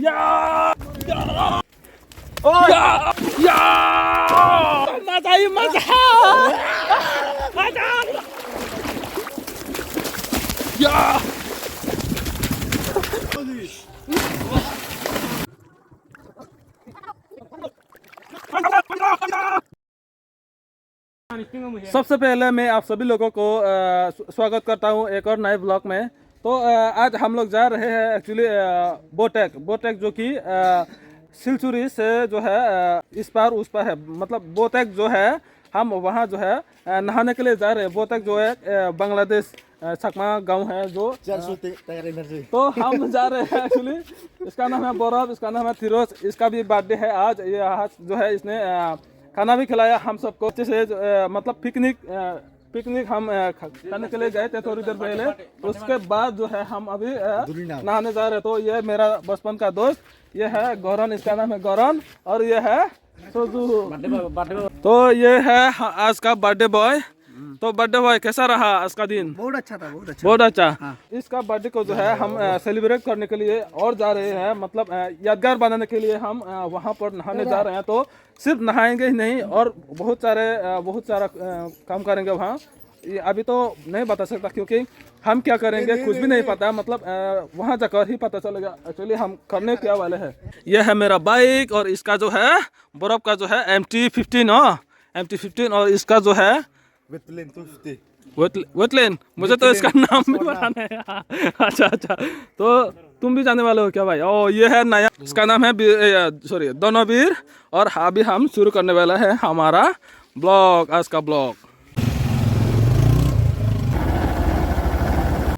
Ya! Ya! Oh! Ya! Ya! Matay, matay! Matay! Ya! सबसे पहले मैं आप सभी लोगों को स्वागत करता हूं एक और नए ब्लॉग में। तो आज हम लोग जा रहे हैं एक्चुअली बोटेक जो कि सिलचुरी से जो है इस पार उस पार है, मतलब बोटेक जो है हम वहां जो है नहाने के लिए जा रहे हैं। बोटेक जो है बांग्लादेश सकमा गांव है जो, तो हम जा रहे हैं एक्चुअली। इसका नाम है बौरव, इसका नाम है फिरोज, इसका भी बर्थडे है आज। ये आज जो है इसने खाना भी खिलाया हम सबको अच्छे से, मतलब पिकनिक हम खाने के लिए गए थे थोड़ी देर पहले। उसके बाद जो है हम अभी नहाने जा रहे हैं। तो ये मेरा बचपन का दोस्त, ये है गौरन, इसका नाम है गौरन, और ये है सोजू। तो ये है आज का बर्थडे बॉय। तो बर्थडे बॉय कैसा रहा आज का दिन? बहुत अच्छा था, बहुत अच्छा, बहुत अच्छा। हाँ। इसका बर्थडे को जो है हम सेलिब्रेट करने के लिए और जा रहे हैं, मतलब यादगार बनाने के लिए हम वहाँ पर नहाने जा रहे हैं। तो सिर्फ नहाएंगे ही नहीं और बहुत सारा काम करेंगे वहाँ। ये अभी तो नहीं बता सकता क्योंकि हम क्या करेंगे कुछ भी नहीं पता, मतलब वहाँ जाकर ही पता चलेगा एक्चुअली हम करने क्या वाले हैं। यह है मेरा बाइक और इसका जो है बर्फ का जो है MT-15 और इसका जो है वेटलैंड। मुझे तो इसका नाम भी पता नहीं है। अच्छा अच्छा, तो तुम भी जाने वाले हो क्या भाई? ओ ये है नया, इसका नाम है दोनोवीर। और अभी हम शुरू करने वाला है हमारा ब्लॉग, आज का ब्लॉग।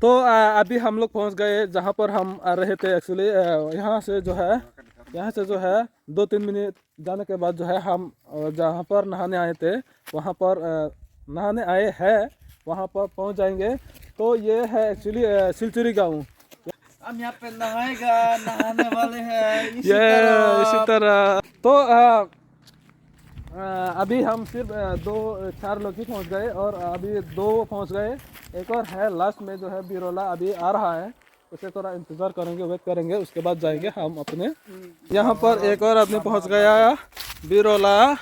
तो अभी हम लोग पहुंच गए जहां पर हम आ रहे थे एक्चुअली। यहाँ से जो है 2-3 मिनट जाने के बाद जो है हम जहाँ पर नहाने आए थे वहाँ पर नहाने आए हैं, वहाँ पर पहुँच जाएंगे। तो ये है एक्चुअली सिलचुरी गाँव। हम यहाँ पे नहाने वाले हैं इसी तरह। तो अभी हम सिर्फ 2-4 लोग ही पहुँच गए और अभी 2 पहुँच गए, एक और है लास्ट में जो है बिरोला अभी आ रहा है। उसे थोड़ा इंतज़ार करेंगे, वेट करेंगे, उसके बाद जाएंगे हम अपने। यहाँ पर एक और आदमी पहुँच गया, बिरोला।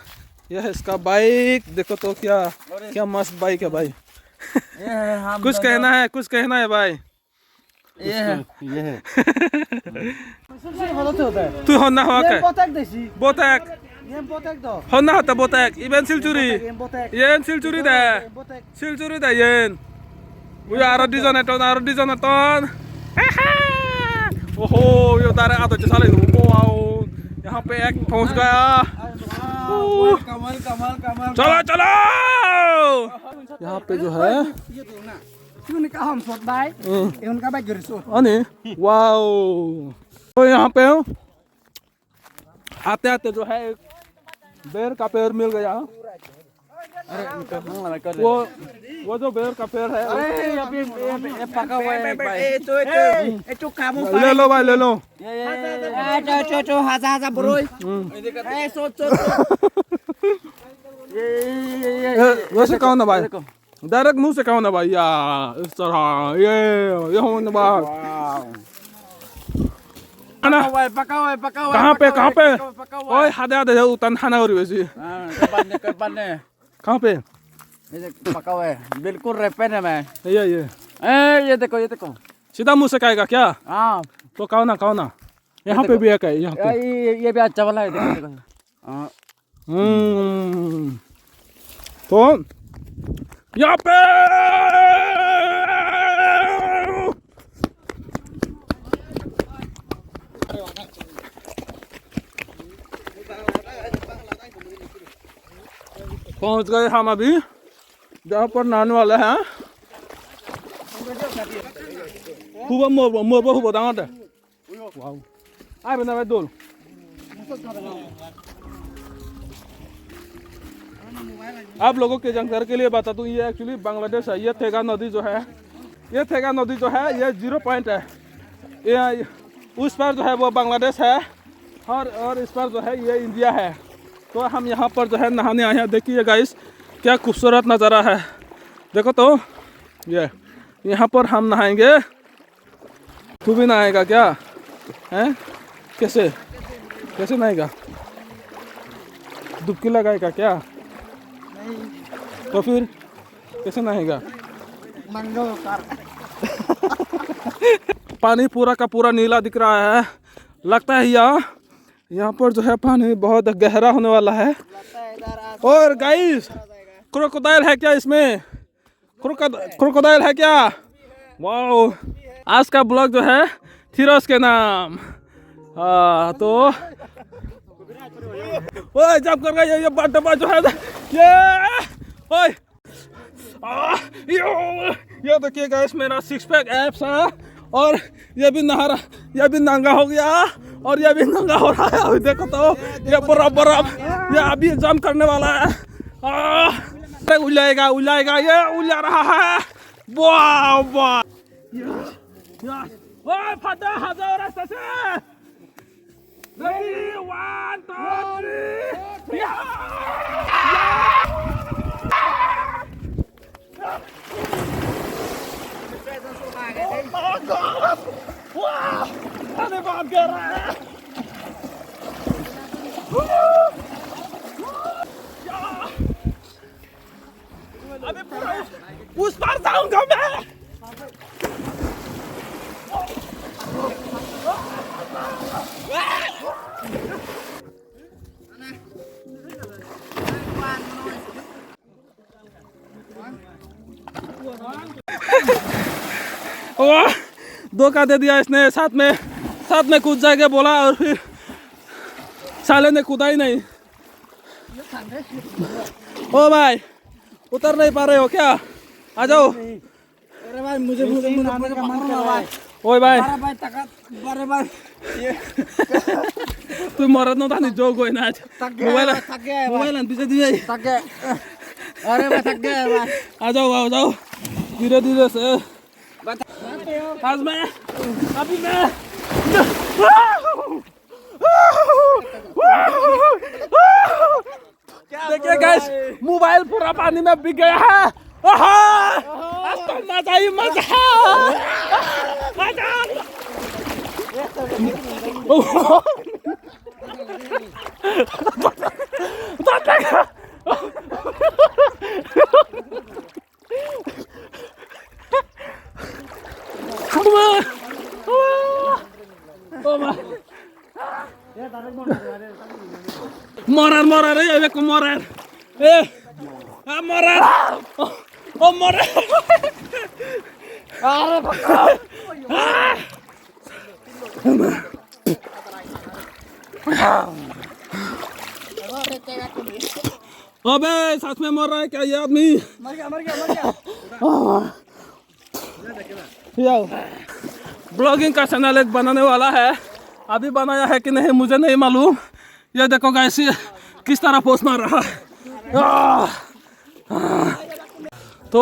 यह है इसका बाइक, देखो तो क्या मस्त बाइक है भाई। कुछ कहना है भाई? ये है तू होना हो क्या? बोटेक होना होता बोटेक इवेंट सिलचुरी दा येन वो आरो डिजन एटन ओहो यो दारे आतो चले वाओ। यहाँ पे एक पहुँच गया। चलो यहाँ पे जो है वाओ। तो यहाँ पे आते आते जो है एक बेर का पेड़ मिल गया। वो जो बेर का पेड़ है पका हुआ है। ले लो भाई, ले लो। वैसे कहो ना भाई, डायरेक्ट मुंह से कहो ना भाई, यार इस तरह ये हो ना भाई। कहाँ पे ओए हादे उतन खाना करी वैसे कहाँ पे पका हुआ है, बिल्कुल रेपन है मैं। ये देखो सीधा मुंह से कहेगा क्या? हाँ तो कहो ना यहाँ पे भी है, यहाँ पे ये भी अच्छा वाला है, देखो। तो यहाँ पे पहुंच गए हम अभी जहाँ पर नहाने वाले हैं। हुआ दांगा वाओ आए बना भाई दोल। आप लोगों के जानकारी के लिए बता दूं, ये एक्चुअली बांग्लादेश है। ये थेगा नदी जो है ये 0 पॉइंट है। ये उस पर जो है वो बांग्लादेश है और इस पर जो है ये इंडिया है। तो हम यहाँ पर जो है नहाने आए हैं। देखिए गाइस क्या खूबसूरत नज़ारा है, देखो तो। ये यहाँ पर हम नहाएंगे। तू भी नहाएगा क्या? हैं? कैसे कैसे नहाएगा? डुबकी लगाएगा क्या? नहीं तो फिर कैसे नहाएगा? मंगो कर पानी पूरा का पूरा नीला दिख रहा है। लगता है यहाँ पर जो है पानी बहुत गहरा होने वाला है। लगता है इधर आज और गाइस क्रोकोडाइल है क्या इसमें? क्रोकोडाइल है क्या? वाओ! आज का ब्लॉग जो है थिरोस के नाम। तो ओए जब कर गया ये डब्बा जो है ये ओए ये देखिए गाइस मेरा सिक्स पैक एब्स है और ये भी नंगा हो गया और ये भी नंगा हो रहा है। अभी देखो तो ये बर्फ ये अभी जंप करने वाला है। उलाएगा ये उला रहा है। वाह वाह ओए फटा हजार रास्ते से। Ready, 1, 2, 3. Oh my God! Wow! अरे बाप गिर रहा है। अबे पूरा उस पार जाऊंगा मैं। वाह! धोखा दे दिया इसने। साथ में कूद जाएगा बोला और फिर साले ने कूदा ही नहीं। ओ भाई उतर नहीं पा रहे हो क्या? आ जाओ। अरे भाई मुझे नहाने का मन कर रहा है। ओए भाई अरे भाई तक अरे भाई ये तू मरद न थानी जो गयो ना थक गया है मोबाइल पीछे दिए थक गया। अरे मैं थक गया है भाई। आ जाओ धीरे धीरे से। आज मैं अभी मैं देखिए गाइस मोबाइल पूरा पानी में बिक गया है। आज तो मजा ही मजा। Morar ya ko morar. Morar. Oh morar. अबे साथ में मर रहा है क्या ये आदमी? मर गया। यार ब्लॉगिंग का चैनल एक बनाने वाला है। अभी बनाया है कि नहीं मुझे नहीं मालूम। ये देखो गाइस किस तरह पोस्ट मार रहा है। तो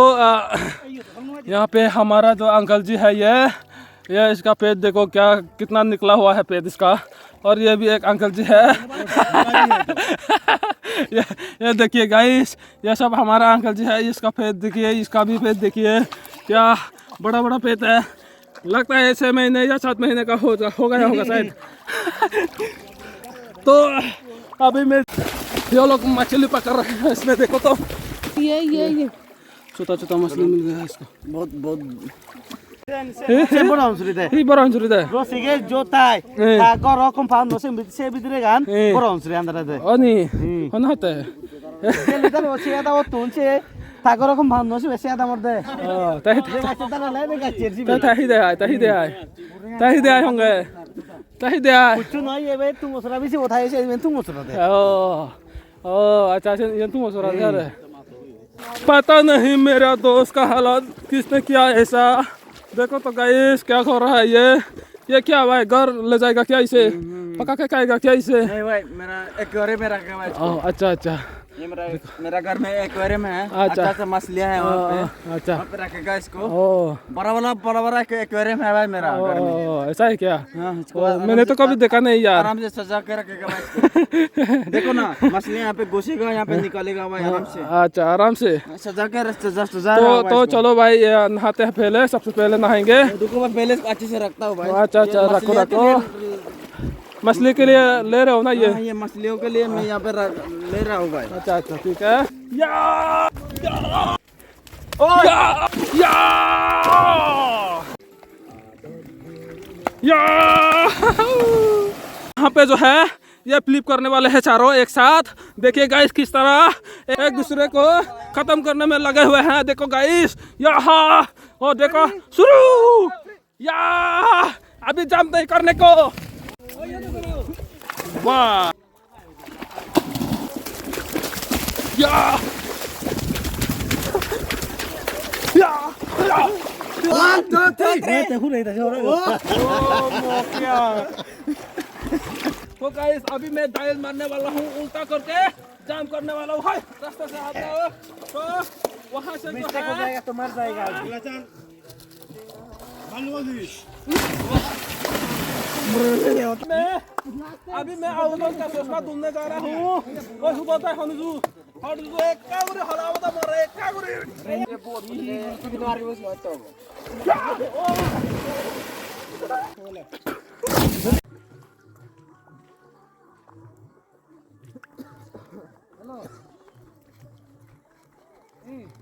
यहाँ पे हमारा जो अंकल जी है ये इसका पेट देखो क्या कितना निकला हुआ है पेट इसका। और ये भी एक अंकल जी है। ये देखिए गाइस ये सब हमारा अंकल जी है। इसका पेट देखिए इसका भी पेट देखिए क्या बड़ा पेट है। लगता है 6 महीने या 7 महीने का हो गया होगा शायद। तो अभी मैं ये लोग मछली पकड़ रहे हैं। इसमें देखो तो ये छोटा मछली मिल गया इसको। बहुत Ini borong cerita. Bro sige jotai. Kau rokom paham no se bidire kan? Borong cerita antara deh. Oh nih, mana hote? Kita lo sih ada waktu tunce. Kau rokom paham no se besi ada morde. Oh, tahi deh honge. Tahi deh. Kucu no ye be tu mosra bisi utai se tu mosra deh. Oh, अच्छा से ये तुम मसुरा दे रहे। पता नहीं मेरा दोस्त का हालत किसने किया ऐसा। देखो तो गाइस क्या हो रहा है ये क्या भाई घर ले जाएगा क्या इसे? पका के खाएगा क्या इसे? नहीं भाई मेरा एक्वेरियम में रखा है। ओह अच्छा ये मेरा घर में एक्वेरियम है। अच्छा से मछलियां हैं वहाँ पे। अच्छा वहाँ पे रखेगा इसको। ओह बड़ा एक्वेरियम है भाई मेरा घर में। ओह ऐसा है क्या? हाँ, मैंने तो कभी देखा नहीं यार। आराम से सजा के रखेगा भाई इसको। देखो ना मछलियां यहाँ पे घुसेगा यहाँ पे निकलेगा भाई आराम से। अच्छा आराम से सजा के सजा तो चलो भाई नहाते हैं पहले। सबसे पहले नहाएंगे। देखो मैं पहले अच्छे से रखता हूँ भाई। अच्छा रखो मछली के लिए ले रहे हो ना ये? हाँ, ये मछलियों के लिए मैं यहाँ पे ले रहा हूँ भाई। अच्छा अच्छा ठीक है। या या या यहाँ पे जो है ये फ्लिप करने वाले हैं चारों एक साथ। देखिए गाइस किस तरह एक दूसरे को खत्म करने में लगे हुए हैं। देखो गाइस यहाँ, और देखो शुरू, या अभी जंप नहीं करने को। वाह या या 1 2 3 तो गाइस अभी मैं डायल मारने वाला हूँ, उल्टा करके जाम करने वाला हूँ। हाय रास्ते से आता हूँ तो वहाँ से जो है तो मर जाएगा। अभी मैं आउटडोर का चश्मा ढूंढने जा रहा हूँ। और सुबह तक हनुजू हनुजू एक कागुरी हलावता मर एक कागुरी।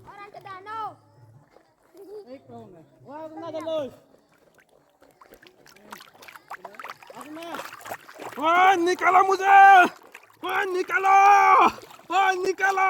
Orang ke danau. ओए निकालो मुझे, ओए निकालो, ओए निकालो।